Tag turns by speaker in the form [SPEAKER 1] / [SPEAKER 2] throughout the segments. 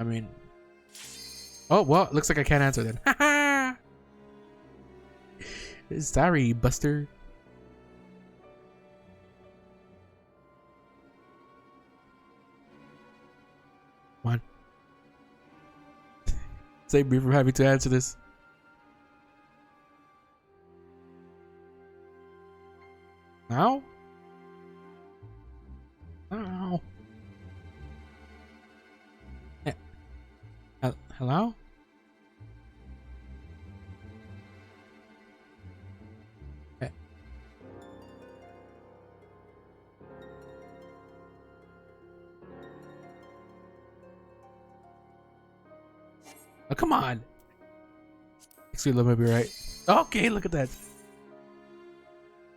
[SPEAKER 1] I mean, oh well, looks like I can't answer then. Haha. Sorry, Buster. Come on. Save me from having to answer this. Now? Ow. Hello? Oh, come on. Excuse me, let me be right. Okay, look at that.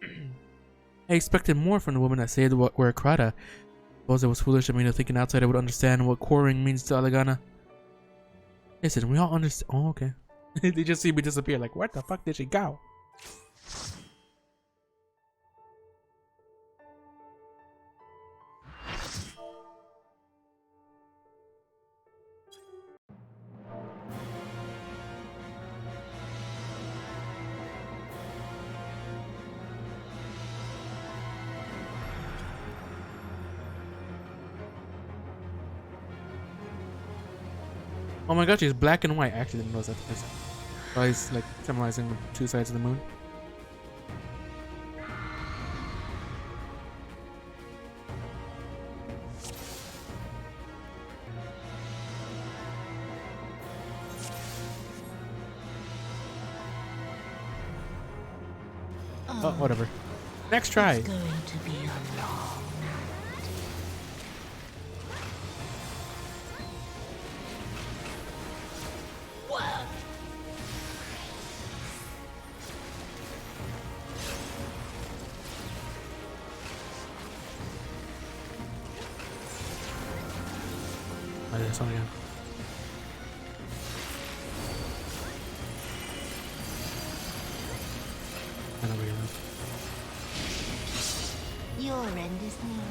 [SPEAKER 1] I expected more from the woman that said what we're a Krata. Suppose it was foolish of me to think an outsider would understand what quarrering means to Aligana. Listen, we all understand. Oh, okay. They just see me disappear. Like, where the fuck did she go? Oh my god, she's black and white. I actually didn't notice that. Oh, he's like symbolizing the two sides of the moon. Oh, whatever. Next try.
[SPEAKER 2] It's going to be a long
[SPEAKER 1] I did this one again. I know where you live.
[SPEAKER 2] Your end is near.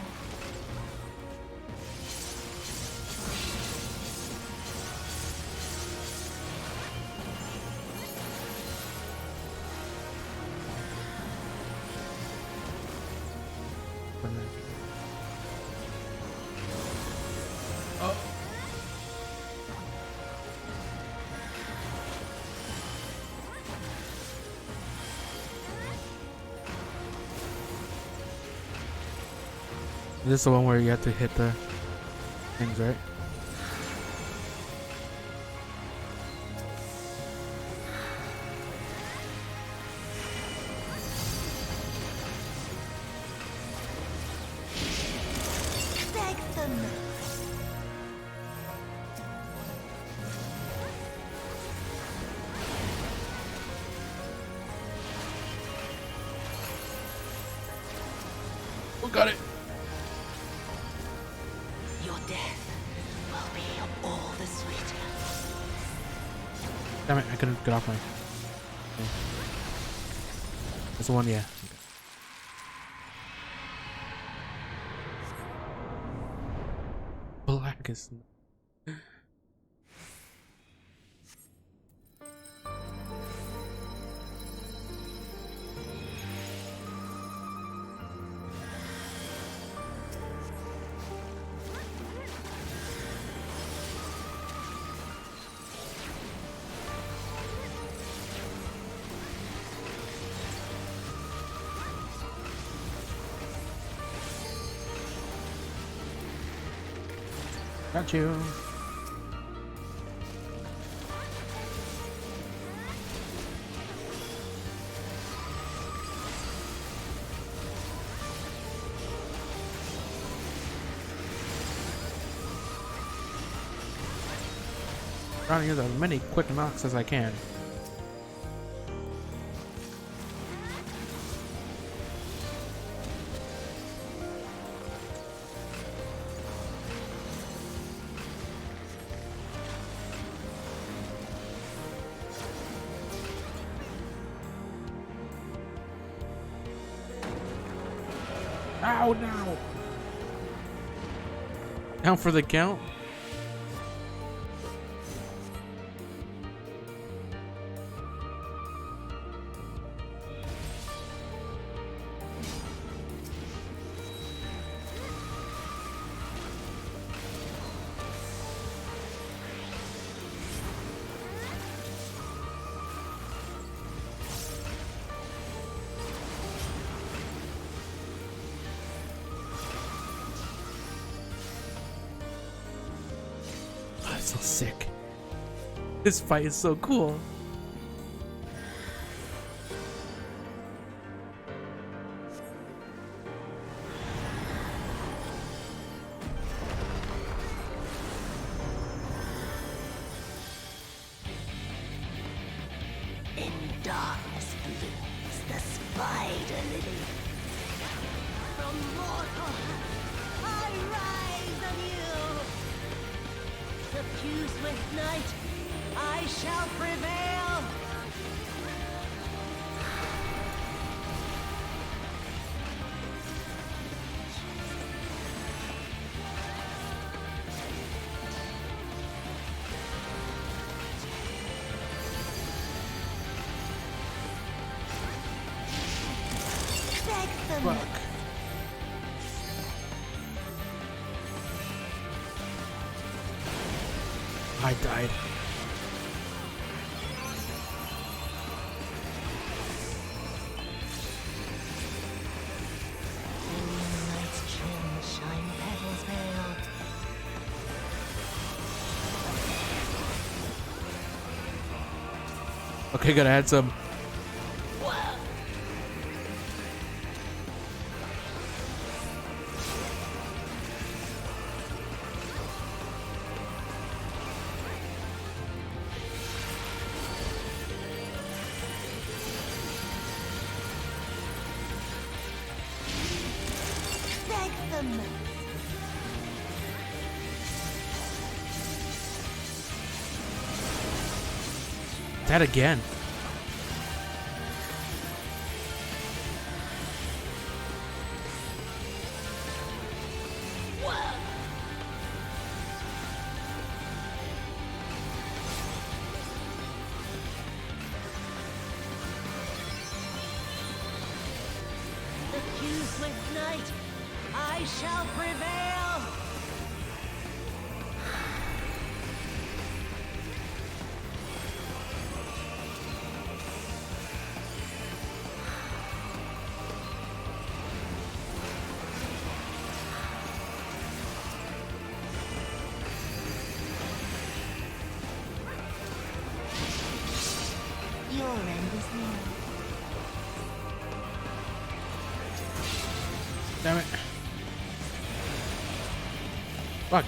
[SPEAKER 1] Oh. This is the one where you have to hit the things, right? Oh, got it.
[SPEAKER 2] Your death will be all the sweeter.
[SPEAKER 1] Damn it, I couldn't get off my... Okay. That's the one, yeah. Okay. Black is... Got you. Trying to use as many quick knocks as I can. Ow, no! Down for the count? That's so sick. This fight is so cool.
[SPEAKER 2] In darkness blooms the spider lily. From mortal, I rise anew. Suffused with night, I shall prevail. Beg them.
[SPEAKER 1] Fuck. I died.
[SPEAKER 2] Moonlight's trim shine petals pale.
[SPEAKER 1] Okay, gotta add some.
[SPEAKER 2] Beg them.
[SPEAKER 1] That again.
[SPEAKER 2] Suffused with night, I shall prevail. Your end is near.
[SPEAKER 1] Damn it. Fuck.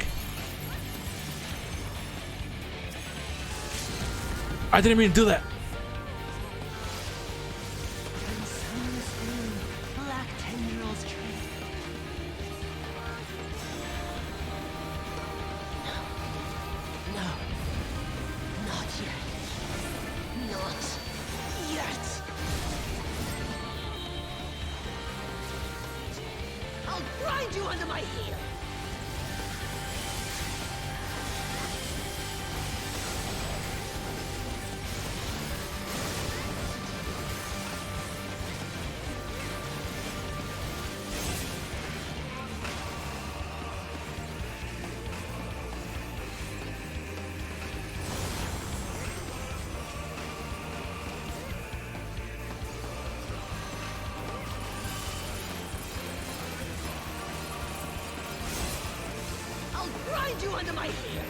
[SPEAKER 1] I didn't mean to do that.
[SPEAKER 2] And sun's blue, black tendrils trail. No, not yet. Not yet. I'll grind you under my heel. I'll grind you under my heel.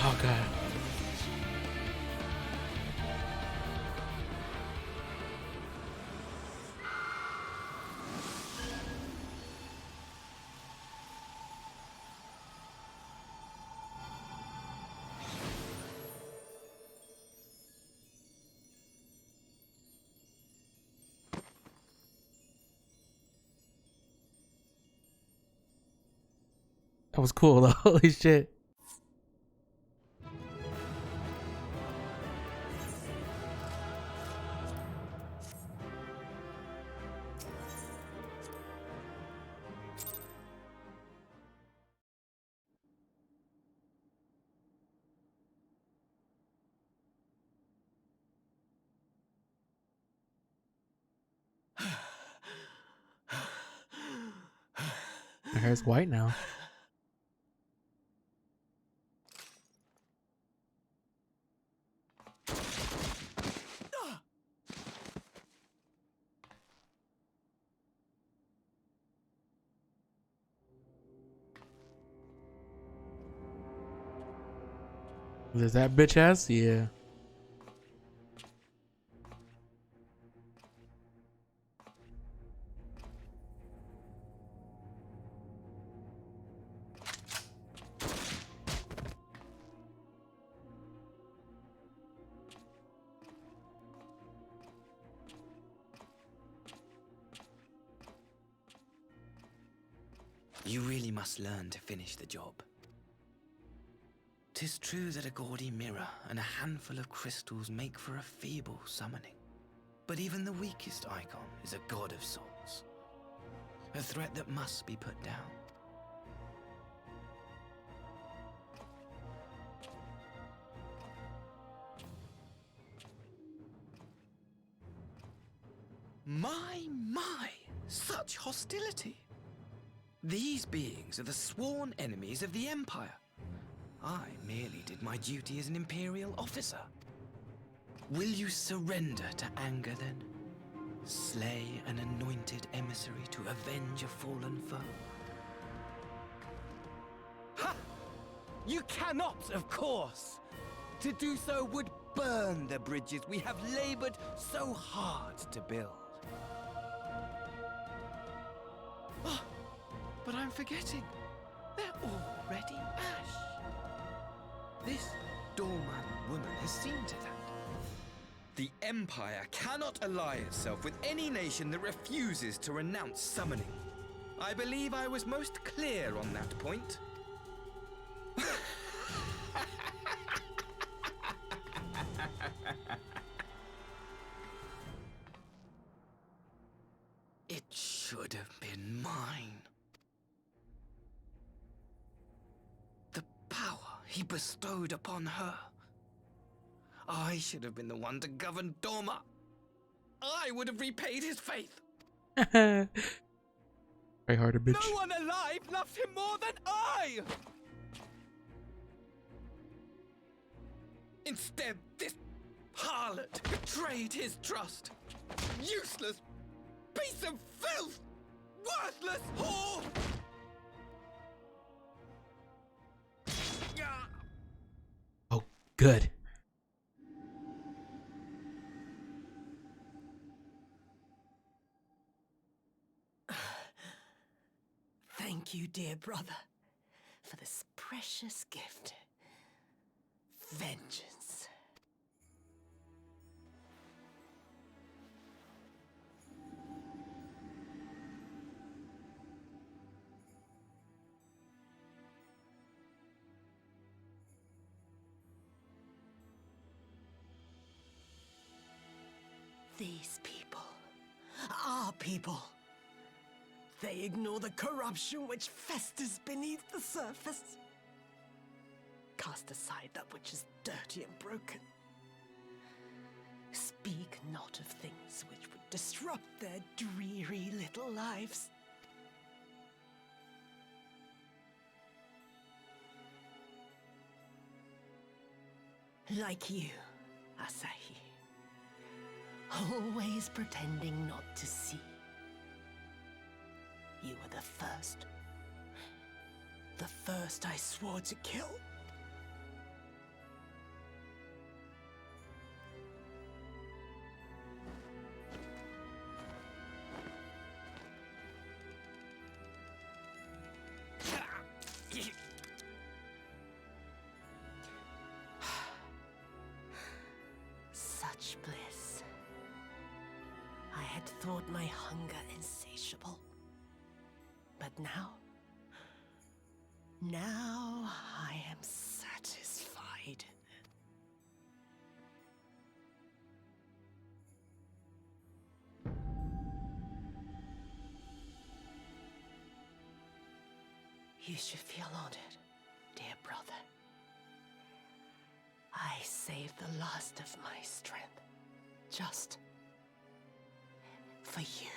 [SPEAKER 1] Oh god. That was cool though. Holy shit. My hair's white now. Is that bitch ass? Yeah.
[SPEAKER 3] You really must learn to finish the job. 'Tis true that a gaudy mirror and a handful of crystals make for a feeble summoning. But even the weakest icon is a god of sorts. A threat that must be put down. My, such hostility! These beings are the sworn enemies of the Empire. I merely did my duty as an Imperial officer. Will you surrender to anger then? Slay an anointed emissary to avenge a fallen foe? Ha! You cannot, of course! To do so would burn the bridges we have labored so hard to build. Oh, but I'm forgetting. They're already ash. This doorman woman has seen to that. The Empire cannot ally itself with any nation that refuses to renounce summoning. I believe I was most clear on that point. It should have been mine. The power he bestowed upon her. I should have been the one to govern Dorma. I would have repaid his faith.
[SPEAKER 1] Very hard to bitch.
[SPEAKER 3] No one alive loves him more than I! Instead, this harlot betrayed his trust. Useless piece of filth! Worthless whore!
[SPEAKER 1] Oh, good.
[SPEAKER 2] Thank you, dear brother, for this precious gift. Vengeance. These people, our people, they ignore the corruption which festers beneath the surface. Cast aside that which is dirty and broken. Speak not of things which would disrupt their dreary little lives. Like you, Asahi. Always pretending not to see. You were the first. The first I swore to kill. Such bliss. I had thought my hunger insatiable. But now I am satisfied. You should feel honored, dear brother. I saved the last of my strength, just for you.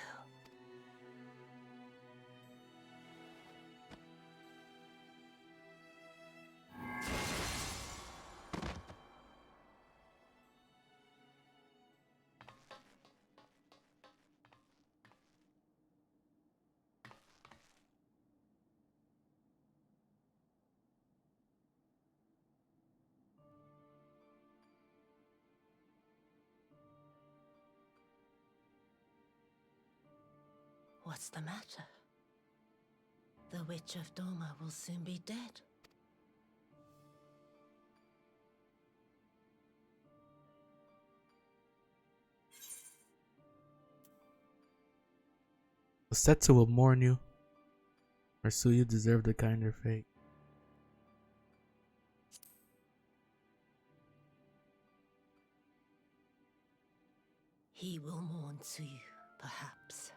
[SPEAKER 2] What's the matter? The Witch of Doma will soon be dead.
[SPEAKER 1] The Setsu will mourn you. Or Suyu deserved a kinder fate.
[SPEAKER 2] He will mourn Tsuyu, perhaps.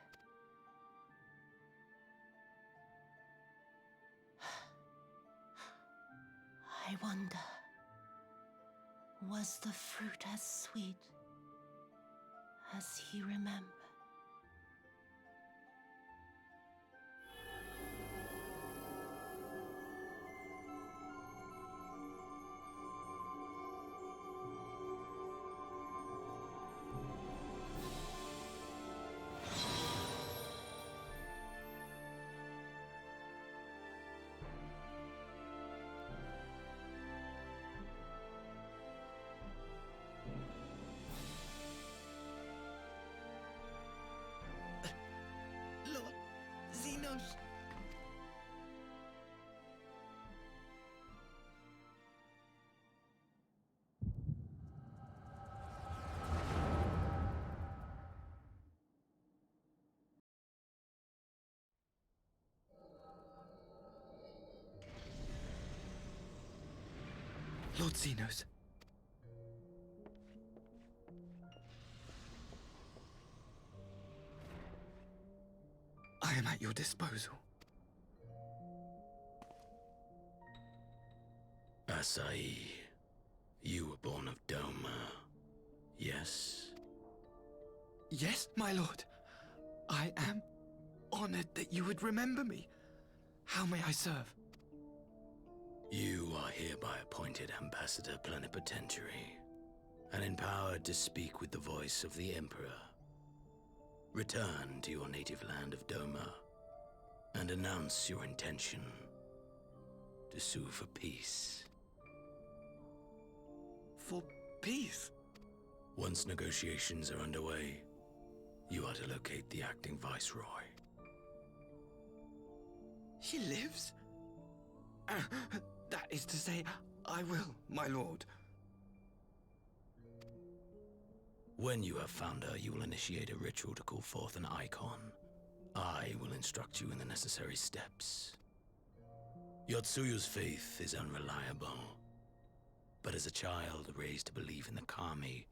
[SPEAKER 2] I wonder, was the fruit as sweet as he remembered?
[SPEAKER 3] Lord Xenos. Lord Xenos. I am at your disposal.
[SPEAKER 4] Asai, you were born of Doma, yes?
[SPEAKER 3] Yes, my lord. I am honored that you would remember me. How may I serve?
[SPEAKER 4] You are hereby appointed Ambassador Plenipotentiary, and empowered to speak with the voice of the Emperor. Return to your native land of Doma, and announce your intention to sue for peace.
[SPEAKER 3] For peace?
[SPEAKER 4] Once negotiations are underway, you are to locate the acting Viceroy.
[SPEAKER 3] He lives? That is to say, I will, my lord.
[SPEAKER 4] When you have found her, you will initiate a ritual to call forth an icon. I will instruct you in the necessary steps. Yotsuyu's faith is unreliable, but as a child raised to believe in the Kami,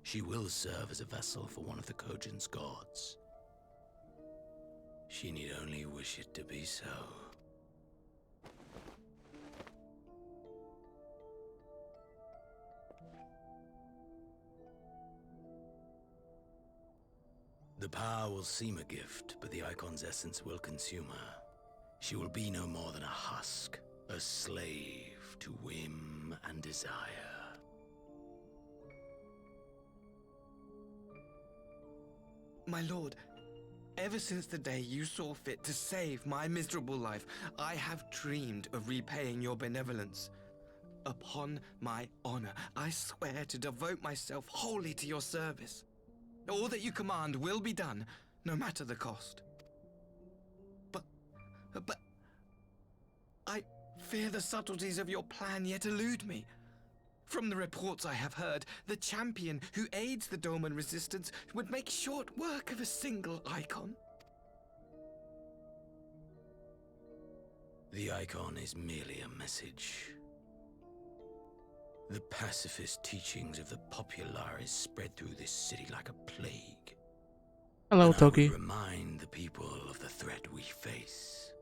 [SPEAKER 4] she will serve as a vessel for one of the Kojin's gods. She need only wish it to be so. The power will seem a gift, but the icon's essence will consume her. She will be no more than a husk, a slave to whim and desire.
[SPEAKER 3] My lord, ever since the day you saw fit to save my miserable life, I have dreamed of repaying your benevolence. Upon my honor, I swear to devote myself wholly to your service. All that you command will be done, no matter the cost. But I fear the subtleties of your plan yet elude me. From the reports I have heard, the champion who aids the Doman resistance would make short work of a single icon.
[SPEAKER 4] The icon is merely a message. The pacifist teachings of the Populares spread through this city like a plague.
[SPEAKER 1] Hello,
[SPEAKER 4] And I
[SPEAKER 1] Toki.
[SPEAKER 4] would remind the people of the threat we face.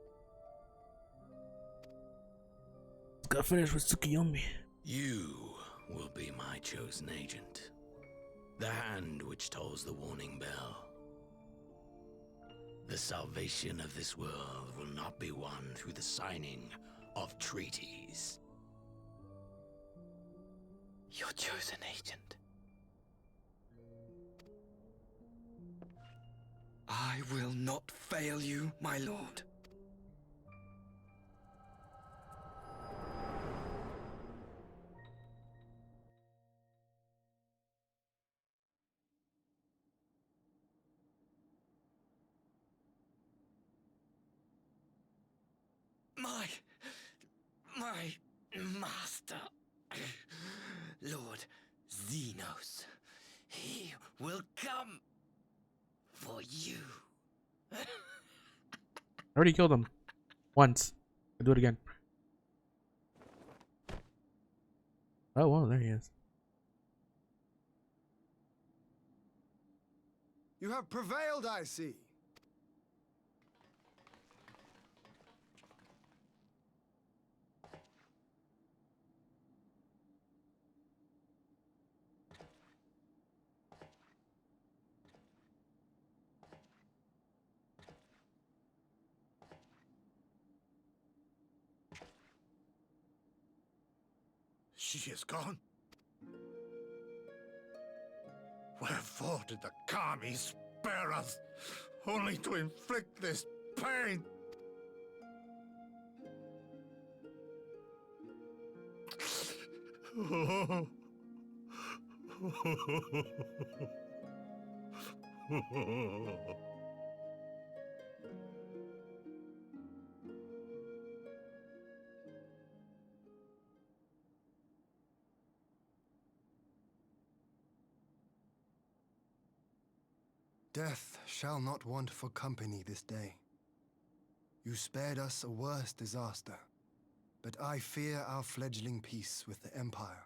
[SPEAKER 1] Got finished with Tsukiyomi.
[SPEAKER 4] You will be my chosen agent. The hand which tolls the warning bell. The salvation of this world will not be won through the signing of treaties.
[SPEAKER 3] Your chosen agent. I will not fail you, my lord. My master, Lord Xenos, he will come for you.
[SPEAKER 1] I already killed him once. I'll do it again. Oh, well, there he is.
[SPEAKER 5] You have prevailed, I see.
[SPEAKER 6] She is gone. Wherefore did the Kami spare us, only to inflict this pain?
[SPEAKER 5] Death shall not want for company this day. You spared us a worse disaster, but I fear our fledgling peace with the Empire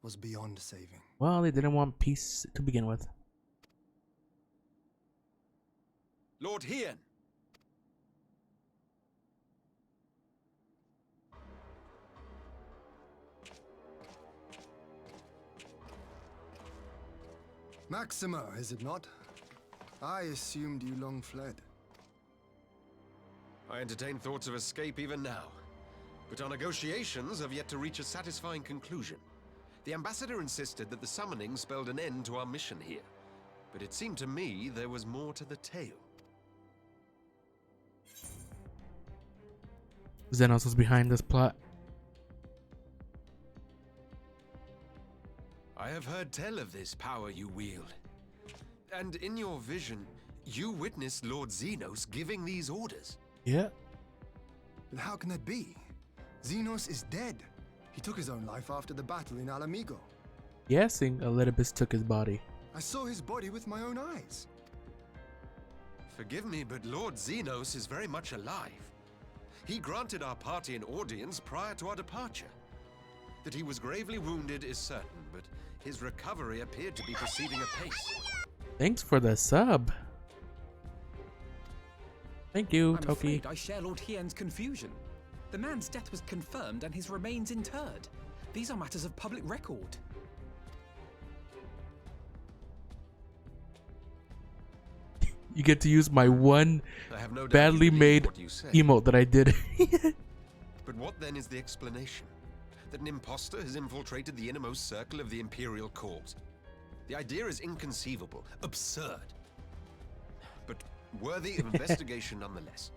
[SPEAKER 5] was beyond saving.
[SPEAKER 1] Well, they didn't want peace to begin with.
[SPEAKER 7] Lord Hien!
[SPEAKER 5] Maxima, is it not? I assumed you long fled.
[SPEAKER 7] I entertain thoughts of escape even now, but our negotiations have yet to reach a satisfying conclusion. The ambassador insisted that the summoning spelled an end to our mission here, but it seemed to me there was more to the tale.
[SPEAKER 1] Xenos was behind this plot.
[SPEAKER 7] I have heard tell of this power you wield. And in your vision, you witnessed Lord Xenos giving these orders.
[SPEAKER 1] Yeah.
[SPEAKER 5] But how can that be? Xenos is dead. He took his own life after the battle in Alamigo.
[SPEAKER 1] Guessing Elidibus took his body.
[SPEAKER 5] I saw his body with my own eyes.
[SPEAKER 7] Forgive me, but Lord Xenos is very much alive. He granted our party an audience prior to our departure. That he was gravely wounded is certain, but his recovery appeared to be proceeding apace.
[SPEAKER 1] Thanks for the sub. Thank you,
[SPEAKER 8] I'm
[SPEAKER 1] Toki.
[SPEAKER 8] afraid I share Lord Hien's confusion. The man's death was confirmed and his remains interred. These are matters of public record.
[SPEAKER 1] You get to use my one
[SPEAKER 7] I have no doubt
[SPEAKER 1] badly
[SPEAKER 7] you believe
[SPEAKER 1] made
[SPEAKER 7] what you say.
[SPEAKER 1] emote that I did.
[SPEAKER 7] But what then is the explanation? That an imposter has infiltrated the innermost circle of the Imperial Corps? The idea is inconceivable, absurd, but worthy of investigation nonetheless.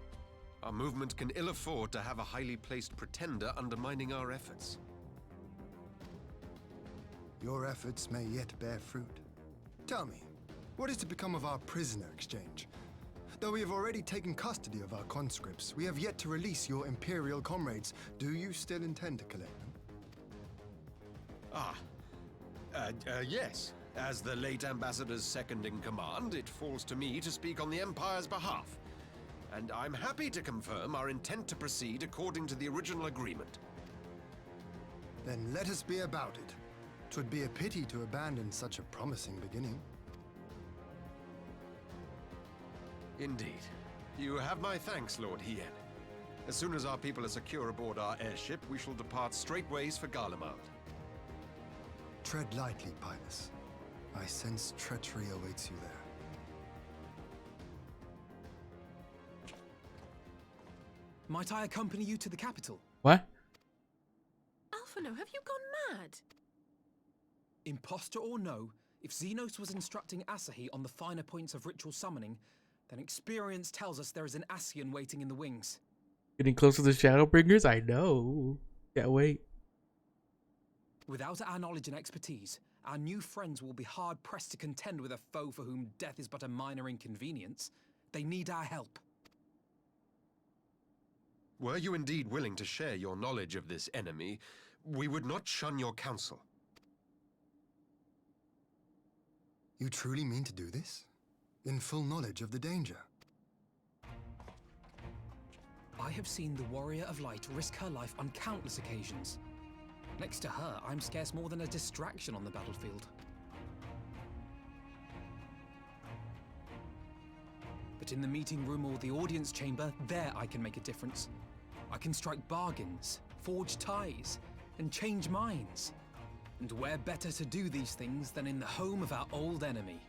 [SPEAKER 7] Our movement can ill afford to have a highly placed pretender undermining our efforts.
[SPEAKER 5] Your efforts may yet bear fruit. Tell me, what is to become of our prisoner exchange? Though we have already taken custody of our conscripts, we have yet to release your Imperial comrades. Do you still intend to collect them?
[SPEAKER 7] Yes. As the late ambassador's second in command, it falls to me to speak on the Empire's behalf. And I'm happy to confirm our intent to proceed according to the original agreement.
[SPEAKER 5] Then let us be about it. 'Twould be a pity to abandon such a promising beginning.
[SPEAKER 7] Indeed. You have my thanks, Lord Hien. As soon as our people are secure aboard our airship, we shall depart straightways for Garlemald.
[SPEAKER 5] Tread lightly, Pilus. I sense treachery awaits you there.
[SPEAKER 8] Might I accompany you to the capital?
[SPEAKER 1] What?
[SPEAKER 2] Alphino, have you gone mad?
[SPEAKER 8] Imposter or no, if Xenos was instructing Asahi on the finer points of ritual summoning, then experience tells us there is an Ascian waiting in the wings.
[SPEAKER 1] Getting close to the Shadowbringers? I know. Can't wait.
[SPEAKER 8] Without our knowledge and expertise, our new friends will be hard-pressed to contend with a foe for whom death is but a minor inconvenience. They need our help.
[SPEAKER 7] Were you indeed willing to share your knowledge of this enemy, we would not shun your counsel.
[SPEAKER 5] You truly mean to do this? In full knowledge of the danger?
[SPEAKER 8] I have seen the Warrior of Light risk her life on countless occasions. Next to her, I'm scarce more than a distraction on the battlefield. But in the meeting room or the audience chamber, there I can make a difference. I can strike bargains, forge ties, and change minds. And where better to do these things than in the home of our old enemy?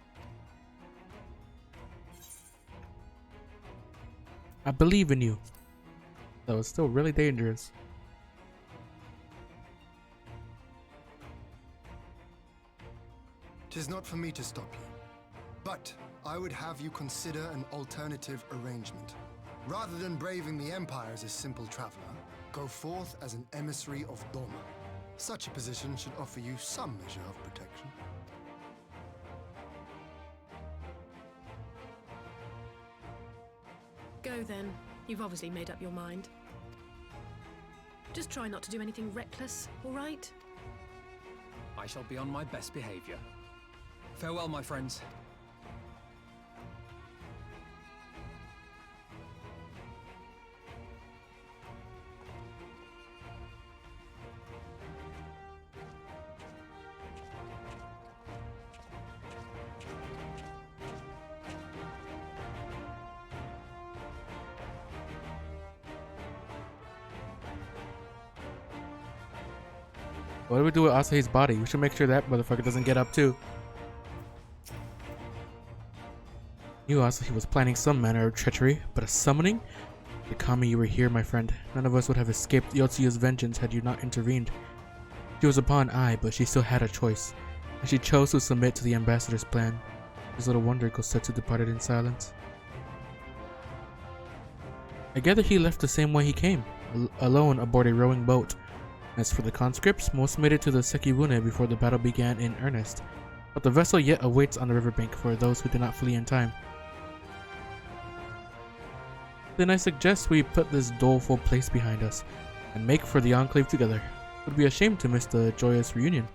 [SPEAKER 1] I believe in you. Though it's still really dangerous.
[SPEAKER 5] Tis not for me to stop you, but I would have you consider an alternative arrangement. Rather than braving the Empire as a simple traveler, go forth as an emissary of Doma. Such a position should offer you some measure of protection.
[SPEAKER 9] Go then. You've obviously made up your mind. Just try not to do anything reckless, all right?
[SPEAKER 8] I shall be on my best behavior. Farewell, my friends.
[SPEAKER 1] What do we do with Asahi's body? We should make sure that motherfucker doesn't get up too. Knew Asahi was planning some manner of treachery, but a summoning? The Kami, you were here, my friend. None of us would have escaped Yotsuya's vengeance had you not intervened. She was a pawn, aye, but she still had a choice, and she chose to submit to the ambassador's plan. It's little wonder Kosetsu departed in silence. I gather he left the same way he came, alone aboard a rowing boat. As for the conscripts, most made it to the Sekibune before the battle began in earnest, but the vessel yet awaits on the riverbank for those who did not flee in time. Then I suggest we put this doleful place behind us, and make for the Enclave together. It would be a shame to miss the joyous reunion.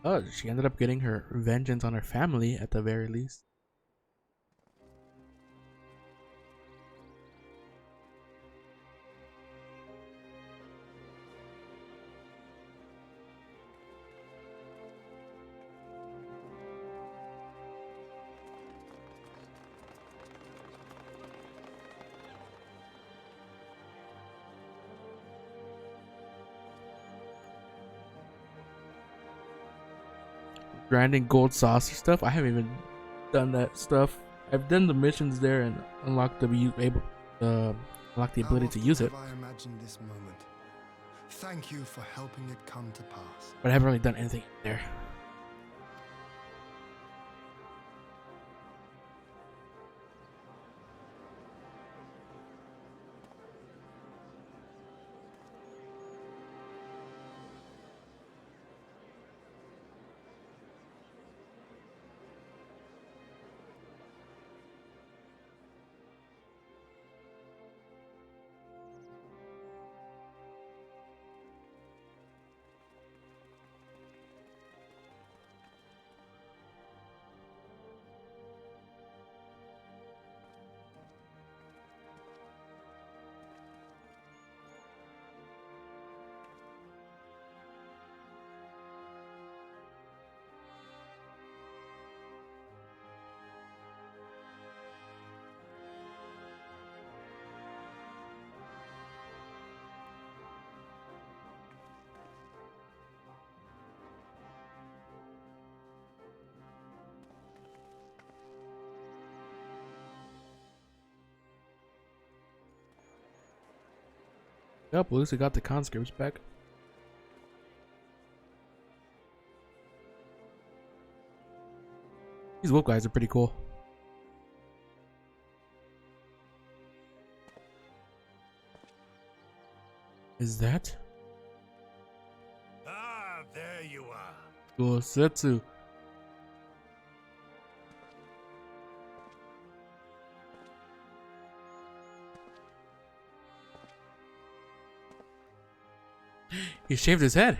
[SPEAKER 1] Oh, she ended up getting her vengeance on her family at the very least. Grinding gold saucer stuff. I haven't even done that stuff. I've done the missions there and unlocked the ability to use it.
[SPEAKER 5] I imagined this moment. Thank you for helping it come to pass.
[SPEAKER 1] But I haven't really done anything there. Yep, at least we got the conscripts back. These wolf guys are pretty cool. Is that
[SPEAKER 6] Ah, there you are.
[SPEAKER 1] Gosetsu? He shaved his head.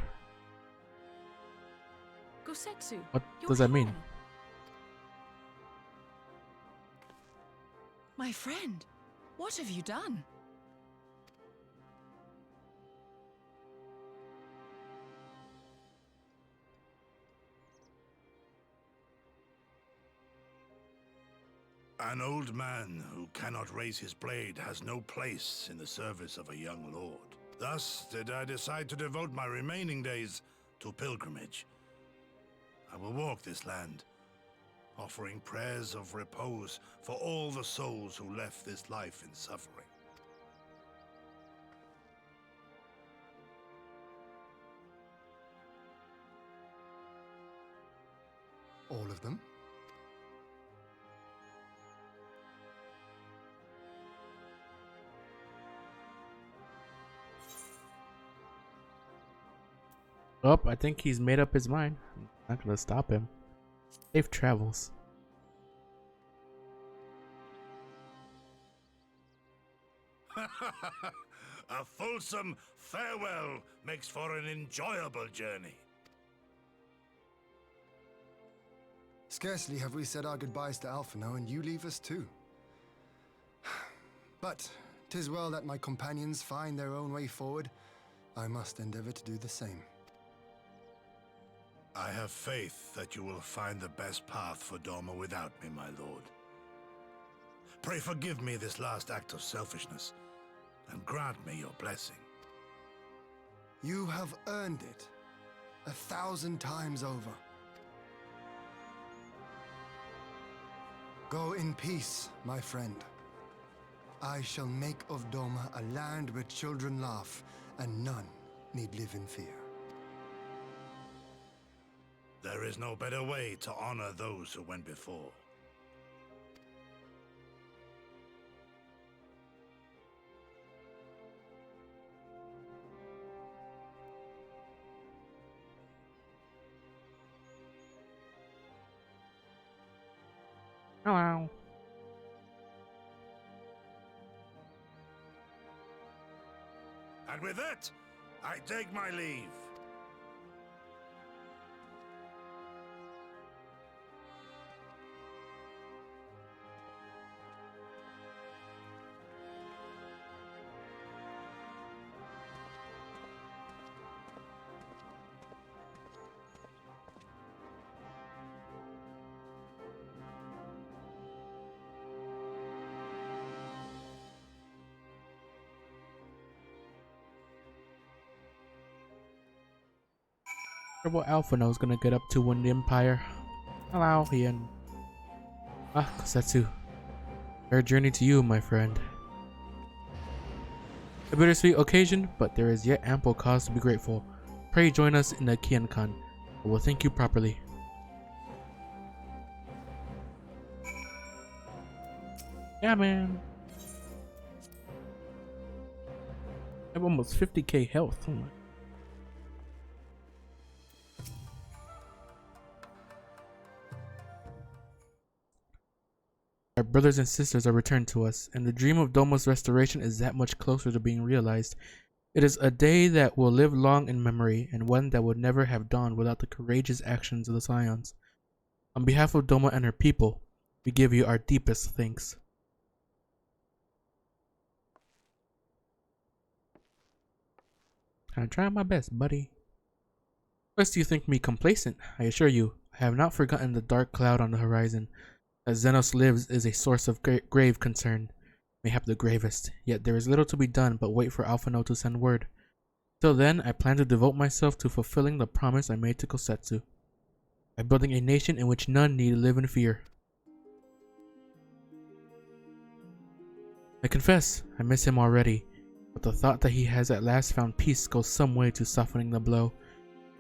[SPEAKER 9] Gosetsu,
[SPEAKER 1] What
[SPEAKER 9] your
[SPEAKER 1] does that mean?
[SPEAKER 9] hair.
[SPEAKER 2] My friend, what have you done?
[SPEAKER 6] An old man who cannot raise his blade has no place in the service of a young lord. Thus did I decide to devote my remaining days to pilgrimage. I will walk this land, offering prayers of repose for all the souls who left this life in suffering.
[SPEAKER 5] All of them?
[SPEAKER 1] Oh, I think he's made up his mind. I'm not gonna stop him. Safe travels.
[SPEAKER 6] A fulsome farewell makes for an enjoyable journey.
[SPEAKER 5] Scarcely have we said our goodbyes to Alphino, and you leave us too. But 'tis well that my companions find their own way forward. I must endeavor to do the same.
[SPEAKER 6] I have faith that you will find the best path for Doma without me, my lord. Pray forgive me this last act of selfishness, and grant me your blessing.
[SPEAKER 5] You have earned it 1,000 times over. Go in peace, my friend. I shall make of Doma a land where children laugh and none need live in fear.
[SPEAKER 6] There is no better way to honor those who went before.
[SPEAKER 1] Hello.
[SPEAKER 6] And with that, I take my leave.
[SPEAKER 1] What Alphino is gonna get up to when the Empire. Hello, Ian. Ah, Kosetsu. Fair journey to you, my friend. A bittersweet occasion, but there is yet ample cause to be grateful. Pray join us in the Kiankan. I will thank you properly. Yeah, man. I have almost 50k health. Oh my. Our brothers and sisters are returned to us, and the dream of Doma's restoration is that much closer to being realized. It is a day that will live long in memory, and one that would never have dawned without the courageous actions of the Scions. On behalf of Doma and her people, we give you our deepest thanks. I'm trying my best, buddy. Lest you think me complacent, I assure you, I have not forgotten the dark cloud on the horizon. That Xenos lives is a source of grave concern, mayhap the gravest, yet there is little to be done but wait for Alphino to send word. Till then, I plan to devote myself to fulfilling the promise I made to Kosetsu, by building a nation in which none need live in fear. I confess, I miss him already, but the thought that he has at last found peace goes some way to softening the blow.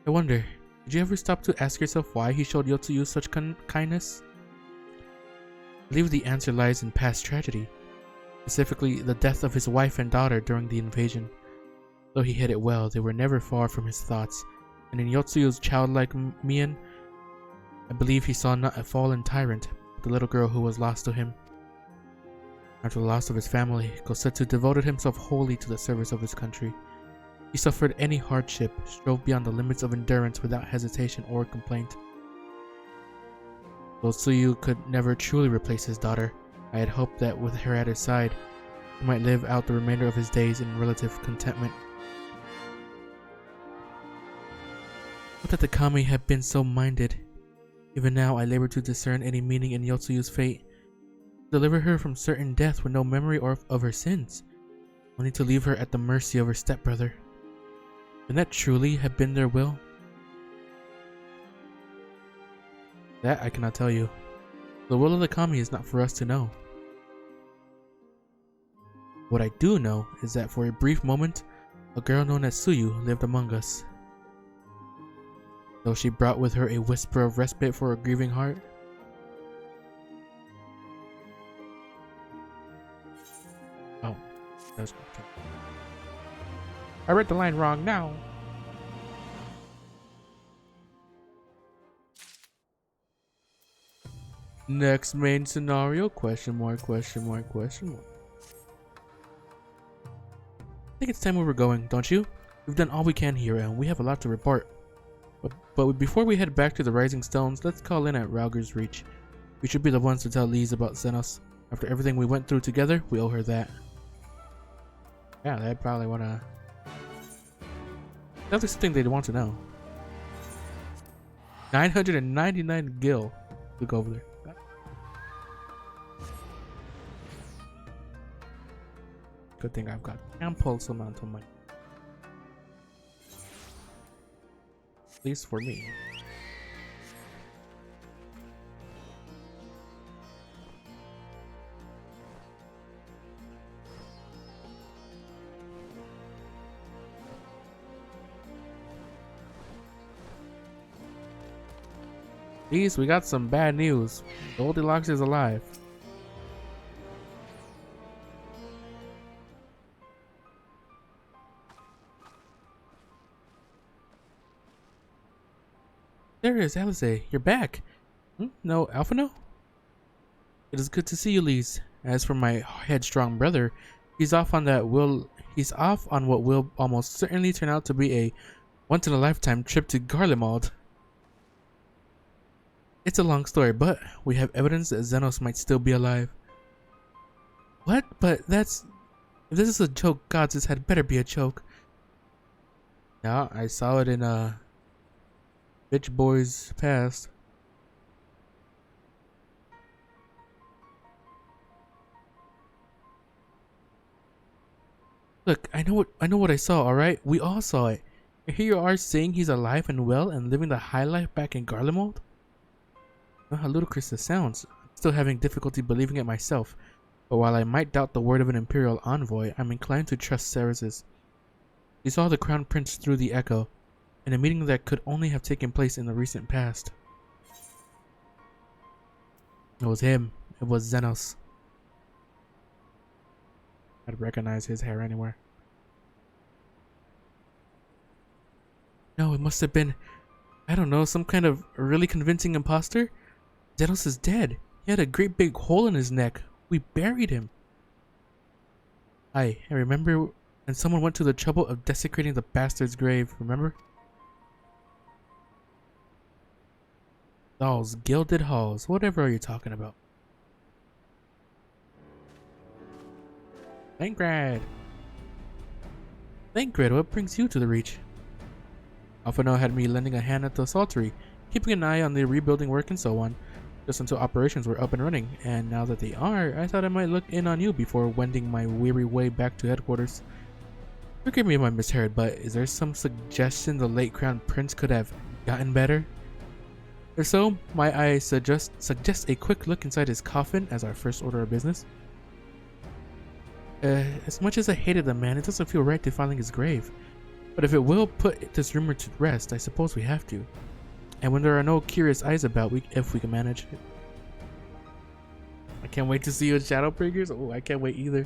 [SPEAKER 1] I wonder, did you ever stop to ask yourself why he showed Yotsuyu such kindness? I believe the answer lies in past tragedy, specifically the death of his wife and daughter during the invasion. Though he hid it well, they were never far from his thoughts, and in Yotsuyu's childlike mien, I believe he saw not a fallen tyrant, but the little girl who was lost to him. After the loss of his family, Kosetsu devoted himself wholly to the service of his country. He suffered any hardship, strove beyond the limits of endurance without hesitation or complaint. Though Tsuyu could never truly replace his daughter, I had hoped that with her at his side, he might live out the remainder of his days in relative contentment. Not that the kami had been so minded. Even now I labor to discern any meaning in Yotsuyu's fate. Deliver her from certain death with no memory of her sins, only to leave her at the mercy of her stepbrother. Can that truly have been their will? That I cannot tell you. The will of the kami is not for us to know. What I do know is that for a brief moment, a girl known as Tsuyu lived among us. Though she brought with her a whisper of respite for a grieving heart. Oh, that's okay. I read the line wrong now. Next main scenario, question mark, question mark, question mark. I think it's time we were going, don't you? We've done all we can here and we have a lot to report. But before we head back to the Rising Stones, let's call in at Rauger's Reach. We should be the ones to tell Lise about Xenos. After everything we went through together, we owe her that. Yeah, they'd probably wanna... That's something they'd want to know. 999 gil. Look over there. Good thing I've got ample amount of money. At least for me. Please, we got some bad news. Goldilocks is alive. There is Alice. You're back. No, Alphino? It is good to see you, Lise. As for my headstrong brother, he's off on what will almost certainly turn out to be a once-in-a-lifetime trip to Garlemald. It's a long story, but we have evidence that Xenos might still be alive. What? But that's... If this is a joke, gods, this had better be a joke. Yeah, I saw it in Bitch Boy's past. Look, I know what I saw, alright? We all saw it. And here you are saying he's alive and well and living the high life back in Garlemald? Know how ludicrous this sounds. I'm still having difficulty believing it myself. But while I might doubt the word of an Imperial envoy, I'm inclined to trust Ceres's. He saw the Crown Prince through the Echo, in a meeting that could only have taken place in the recent past. It was him. It was Xenos. I'd recognize his hair anywhere. No, it must have been, I don't know, some kind of really convincing imposter? Xenos is dead. He had a great big hole in his neck. We buried him. I remember, and someone went to the trouble of desecrating the bastard's grave, remember? Dolls, gilded halls, whatever are you talking about? Thancred! Thancred, what brings you to the Reach? Alphino had me lending a hand at the Saltery, keeping an eye on the rebuilding work and so on, just until operations were up and running, and now that they are, I thought I might look in on you before wending my weary way back to headquarters. Forgive me if I misheard, but is there some suggestion the late Crown Prince could have gotten better? If so, might I suggest a quick look inside his coffin as our first order of business? As much as I hated the man, it doesn't feel right defiling his grave. But if it will put this rumor to rest, I suppose we have to. And when there are no curious eyes about, if we can manage it. I can't wait to see you in Shadowbringers. Oh, I can't wait either.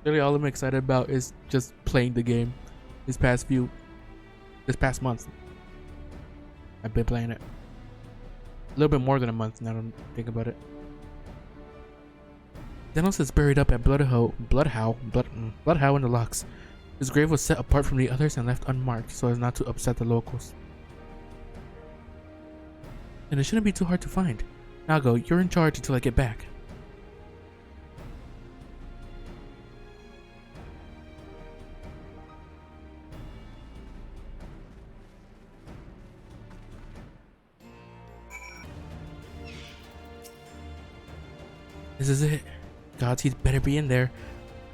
[SPEAKER 1] Really, all I'm excited about is just playing the game. This past month, I've been playing it. A little bit more than a month now. Don't think about it. Zenos is buried up at Bloodhow in the Locks. His grave was set apart from the others and left unmarked so as not to upset the locals. And it shouldn't be too hard to find. Nago, you're in charge until I get back. This is it. God's he'd better be in there.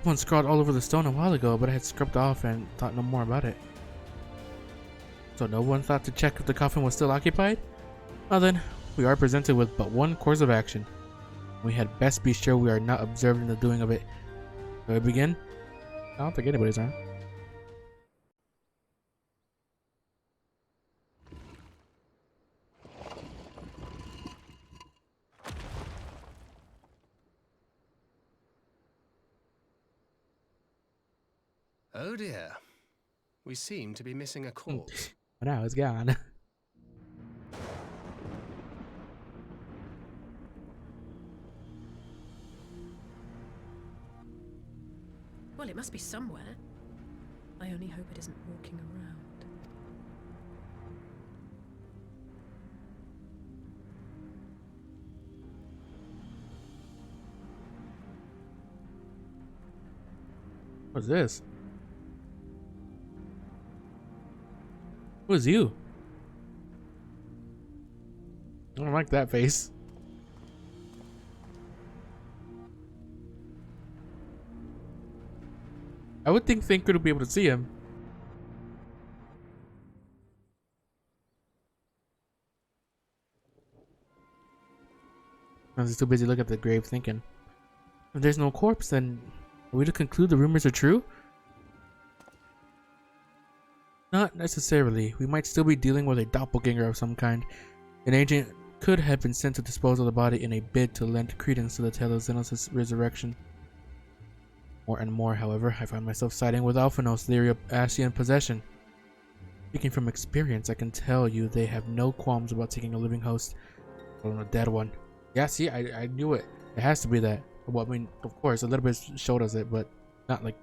[SPEAKER 1] Someone scrawled all over the stone a while ago, but I had scrubbed off and thought no more about it. So no one thought to check if the coffin was still occupied? Well then, we are presented with but one course of action. We had best be sure we are not observed in the doing of it. Shall we begin? I don't think anybody's around.
[SPEAKER 10] Oh dear. We seem to be missing a corpse.
[SPEAKER 1] But now it's gone.
[SPEAKER 9] Well, it must be somewhere. I only hope it isn't walking around.
[SPEAKER 1] What's this? Who's you? I don't like that face. I would think Thinker would be able to see him. I was too busy looking at the grave thinking. If there's no corpse, then are we to conclude the rumors are true? Not necessarily. We might still be dealing with a doppelganger of some kind. An agent could have been sent to dispose of the body in a bid to lend credence to the tale of Zenos' resurrection. More and more, however, I find myself siding with Alphanos' theory of Ascian possession. Speaking from experience, I can tell you they have no qualms about taking a living host, let alone a dead one. Yeah, see, I knew it. It has to be that. Well, I mean, of course, a little bit showed us it, but not like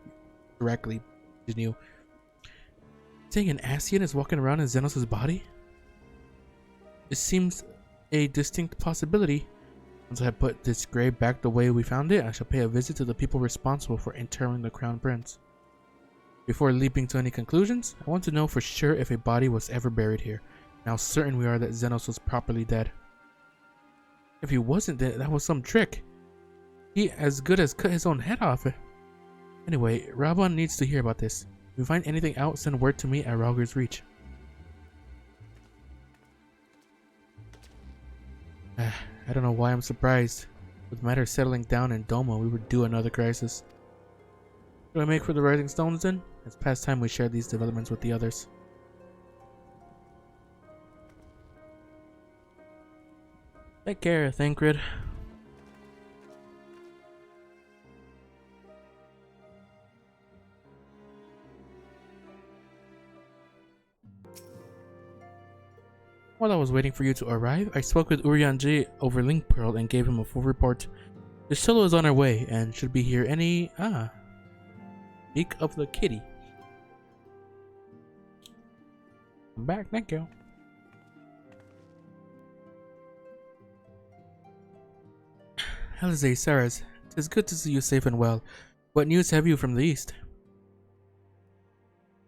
[SPEAKER 1] directly. You knew. Saying an Ascian is walking around in Zenos' body? It seems a distinct possibility. Once I have put this grave back the way we found it, I shall pay a visit to the people responsible for interring the Crown Prince. Before leaping to any conclusions, I want to know for sure if a body was ever buried here, and how certain we are that Zenos was properly dead. If he wasn't dead, that was some trick. He as good as cut his own head off. Anyway, Raban needs to hear about this. If you find anything out, send word to me at Rauger's Reach. I don't know why I'm surprised. With matters settling down in Doma, we would do another crisis. Should I make for the Rising Stones then? It's past time we share these developments with the others. Take care, Thancred. While I was waiting for you to arrive, I spoke with Urianger over Link Pearl and gave him a full report. The Solo is on our way and should be here any... Speak of the kitty. I'm back, thank you. Helizay, Saras, 'tis good to see you safe and well. What news have you from the east?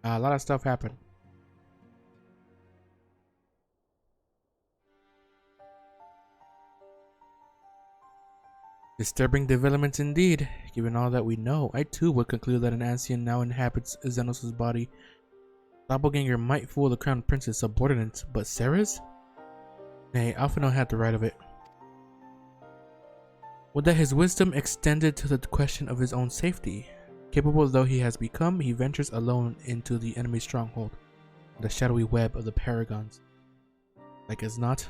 [SPEAKER 1] A lot of stuff happened. Disturbing developments indeed. Given all that we know, I too would conclude that an Ascian now inhabits Zenos' body. Doppelganger might fool the Crown Prince's subordinates, but Sarah's? Nay, Alphino had the right of it. Would that his wisdom extended to the question of his own safety. Capable though he has become, he ventures alone into the enemy's stronghold, the shadowy web of the Paragons. Like it's not.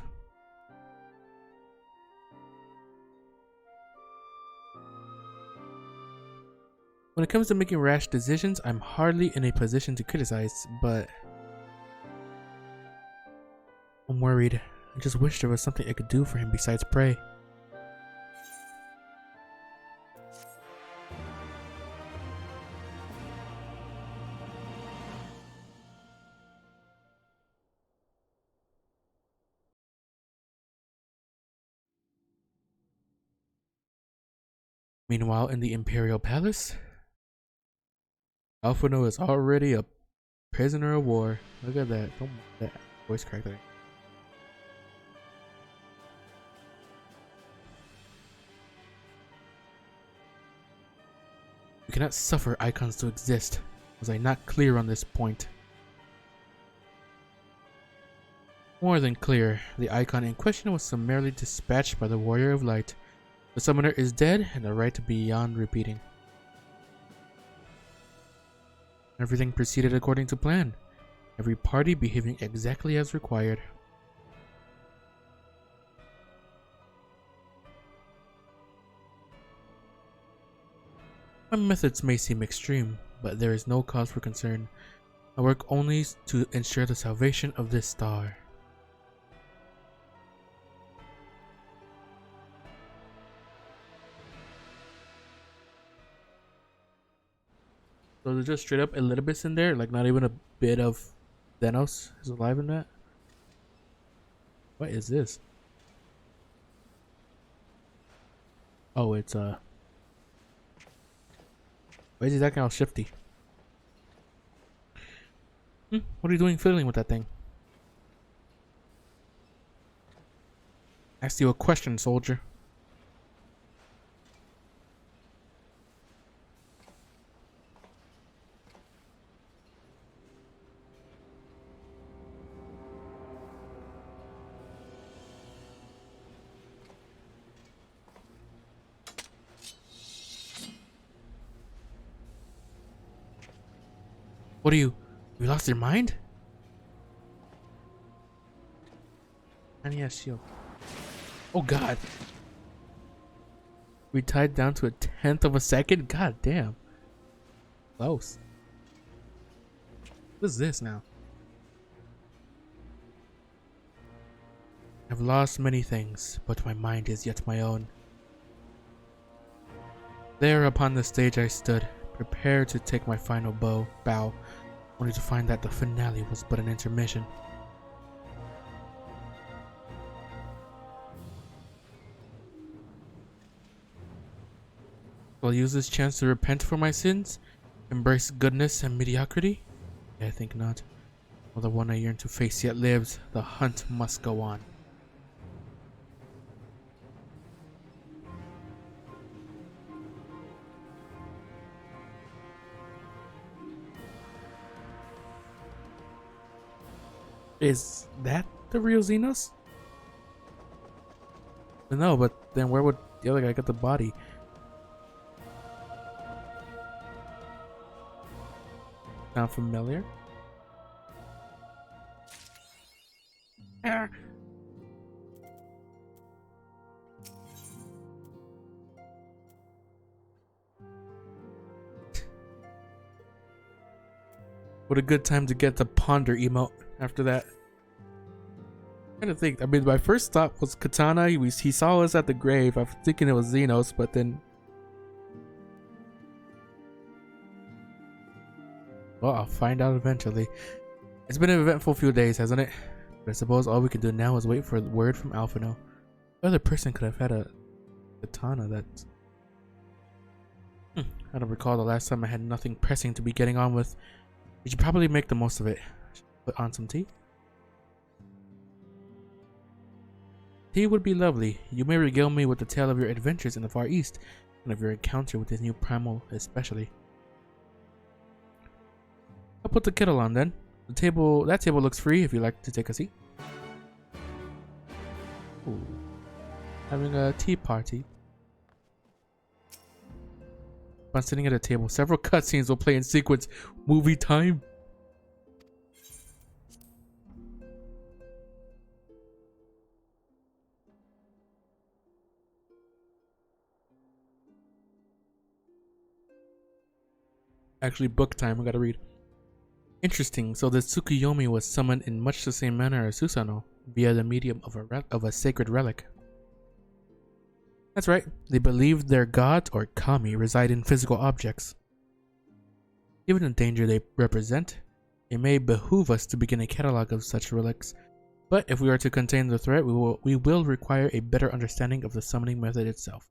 [SPEAKER 1] When it comes to making rash decisions, I'm hardly in a position to criticize, but I'm worried. I just wish there was something I could do for him besides pray. Meanwhile, in the Imperial Palace, Alphino is already a prisoner of war. Look at that. Don't that voice crack there. We cannot suffer icons to exist. Was I not clear on this point? More than clear. The icon in question was summarily dispatched by the Warrior of Light. The summoner is dead, and the right beyond repeating. Everything proceeded according to plan. Every party behaving exactly as required. My methods may seem extreme, but there is no cause for concern. I work only to ensure the salvation of this star. So there's just straight up Elidibus in there, like not even a bit of Thanos is alive in that. What is this? Oh, it's why is he that kind of shifty? What are you doing fiddling with that thing? Ask you a question, soldier. What are you? You lost your mind? And he has shield. Oh god. We tied down to 1/10 of a second? God damn. Close. What is this now? I've lost many things, but my mind is yet my own. There upon the stage I stood, prepared to take my final bow, only to find that the finale was but an intermission. Will I use this chance to repent for my sins? Embrace goodness and mediocrity? I think not. While the one I yearn to face yet lives, the hunt must go on. Is that the real Xenos? No, but then where would the other guy get the body? Sound familiar? Ah. What a good time to get the ponder emote after that. I'm trying to think. I mean, my first thought was Katana. He saw us at the grave. I was thinking it was Xenos, but then... well, I'll find out eventually. It's been an eventful few days, hasn't it? But I suppose all we can do now is wait for word from Alphino. What other person could have had a katana that's... I don't recall the last time I had nothing pressing to be getting on with. We should probably make the most of it. Put on some tea. Tea would be lovely. You may regale me with the tale of your adventures in the Far East, and of your encounter with this new primal especially. I'll put the kettle on then. That table looks free if you'd like to take a seat. Ooh. Having a tea party. Upon sitting at a table, several cutscenes will play in sequence. Movie time. Actually, book time. I gotta read. Interesting. So the Tsukuyomi was summoned in much the same manner as Susanoo, via the medium of a sacred relic. That's right. They believed their gods, or kami, reside in physical objects. Given the danger they represent, it may behoove us to begin a catalog of such relics. But if we are to contain the threat, we will require a better understanding of the summoning method itself.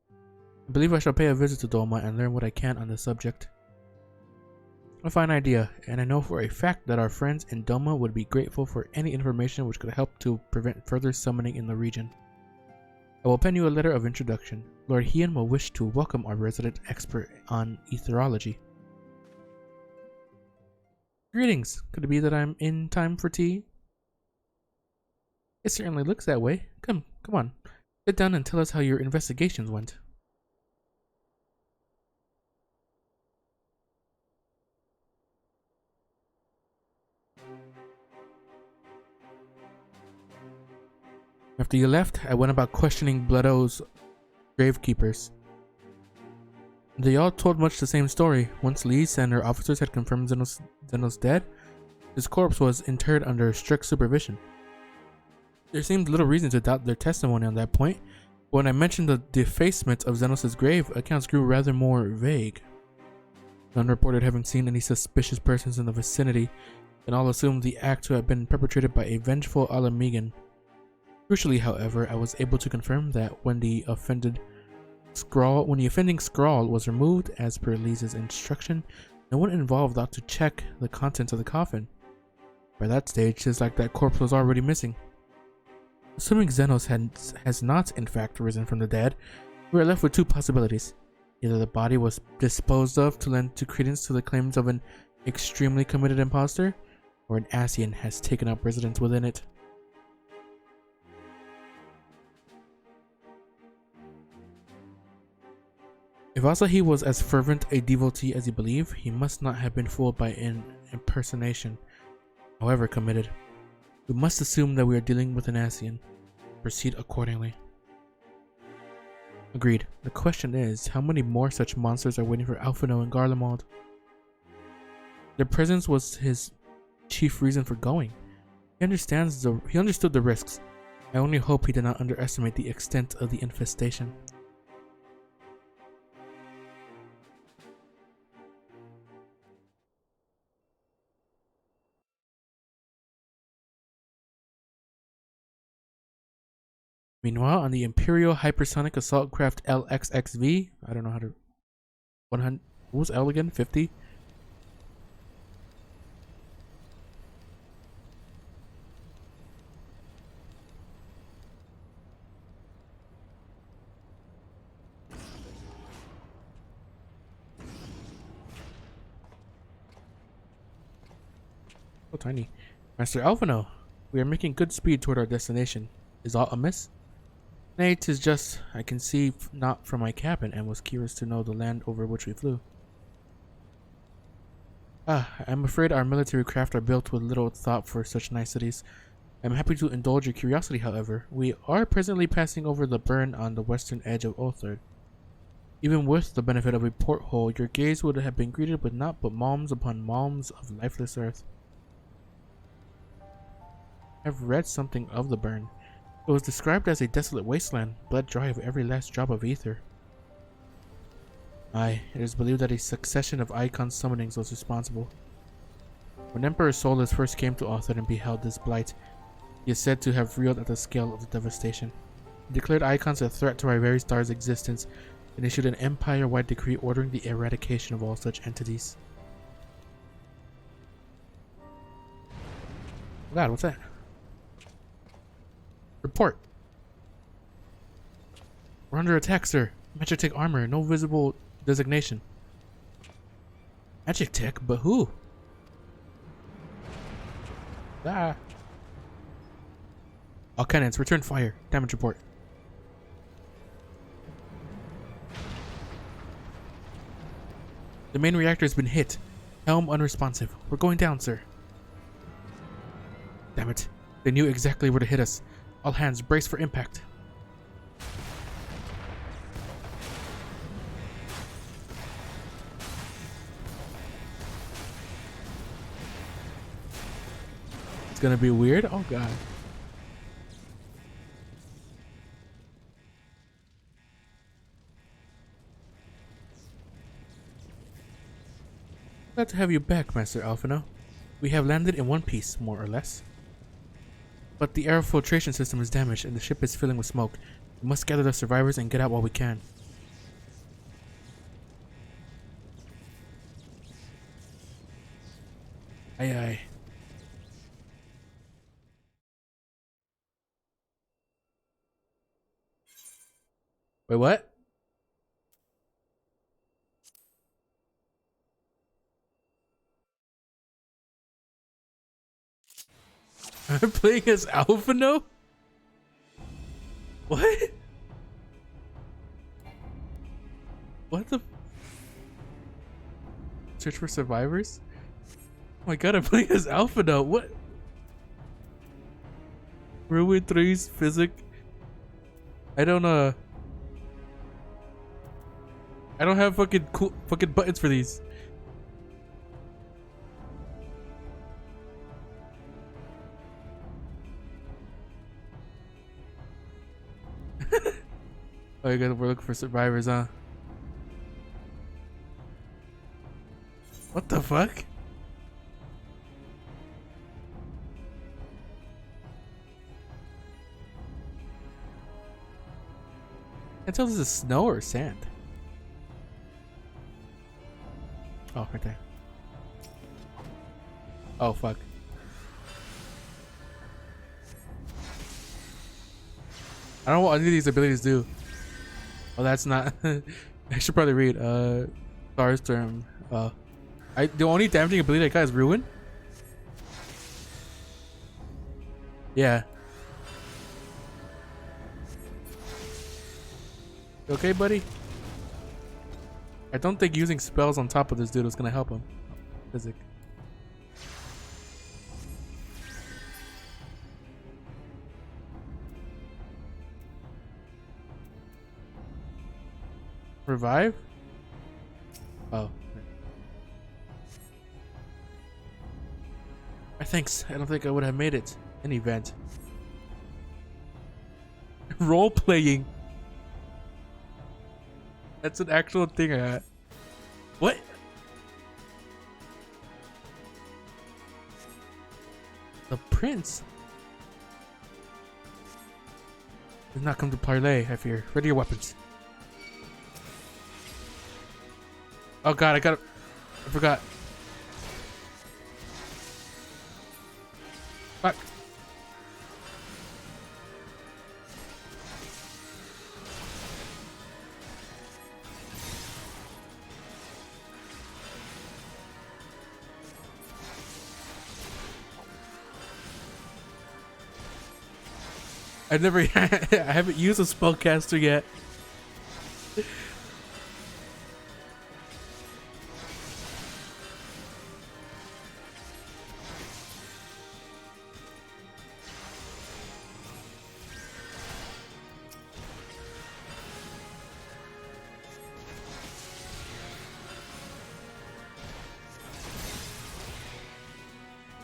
[SPEAKER 1] I believe I shall pay a visit to Doma and learn what I can on the subject. A fine idea, and I know for a fact that our friends in Doma would be grateful for any information which could help to prevent further summoning in the region. I will pen you a letter of introduction. Lord Hien will wish to welcome our resident expert on etherology. Greetings. Could it be that I'm in time for tea? It certainly looks that way. Come on. Sit down and tell us how your investigations went. After you left, I went about questioning Bloodow's gravekeepers. They all told much the same story. Once Lise and her officers had confirmed Zeno's dead, his corpse was interred under strict supervision. There seemed little reason to doubt their testimony on that point, but when I mentioned the defacement of Zenos' grave, accounts grew rather more vague. None reported having seen any suspicious persons in the vicinity, and all assumed the act to have been perpetrated by a vengeful Alamegan. Crucially, however, I was able to confirm that when the offending scrawl was removed as per Lise's instruction, no one involved thought to check the contents of the coffin. By that stage, it's like that corpse was already missing. Assuming Zenos has not, in fact, risen from the dead, we are left with two possibilities. Either the body was disposed of to lend credence to the claims of an extremely committed impostor, or an Asian has taken up residence within it. If Asahi was as fervent a devotee as he believed, he must not have been fooled by an impersonation, however committed. We must assume that we are dealing with an Asian. Proceed accordingly. Agreed. The question is, how many more such monsters are waiting for Alphino and Garlemald? Their presence was his chief reason for going. He understood the risks. I only hope he did not underestimate the extent of the infestation. Meanwhile, on the Imperial Hypersonic Assault Craft LXXV, I don't know how to... 100... What was L again? 50? So tiny. Master Alphino, we are making good speed toward our destination. Is aught amiss? Nay, 'tis just I can see not from my cabin, and was curious to know the land over which we flew. I'm afraid our military craft are built with little thought for such niceties. I'm happy to indulge your curiosity, however. We are presently passing over the burn on the western edge of Othard. Even with the benefit of a porthole, your gaze would have been greeted with naught but malms upon malms of lifeless earth. I've read something of the burn. It was described as a desolate wasteland, bled dry of every last drop of ether. Aye, it is believed that a succession of icon summonings was responsible. When Emperor Solus first came to Othard and beheld this blight, he is said to have reeled at the scale of the devastation. He declared icons a threat to our very star's existence and issued an empire-wide decree ordering the eradication of all such entities. Oh God, what's that? Report. We're under attack, sir. Magic armor, no visible designation. Magic tech, but who? Ah. All cannons, return fire. Damage report. The main reactor has been hit. Helm unresponsive. We're going down, sir. Damn it. They knew exactly where to hit us. All hands, brace for impact. It's gonna be weird. Oh god. Glad to have you back, Master Alphino. We have landed in one piece, more or less. But the air filtration system is damaged and the ship is filling with smoke. We must gather the survivors and get out while we can. Aye aye. Wait, what? I'm playing as Alphino? What? What the? Search for survivors? Oh my god, I'm playing as Alphino. What? Ruin 3's physic. I don't have fucking cool fucking buttons for these. Oh, you guys, we're looking for survivors, huh? What the fuck? Can't tell if this is snow or sand. Oh, right there. Oh, fuck. I don't know what any of these abilities do. Oh, that's not. I should probably read. Starstorm. The only damaging ability I got is Ruin. Yeah. You okay, buddy? I don't think using spells on top of this dude is gonna help him. Physic. Revive? Oh. Thanks. I don't think I would have made it. An event. Role playing. That's an actual thing I had. What? The prince? Did not come to parley, I fear. Ready your weapons. Oh god, I forgot. Fuck. I haven't used a spellcaster yet.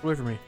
[SPEAKER 1] Away from me.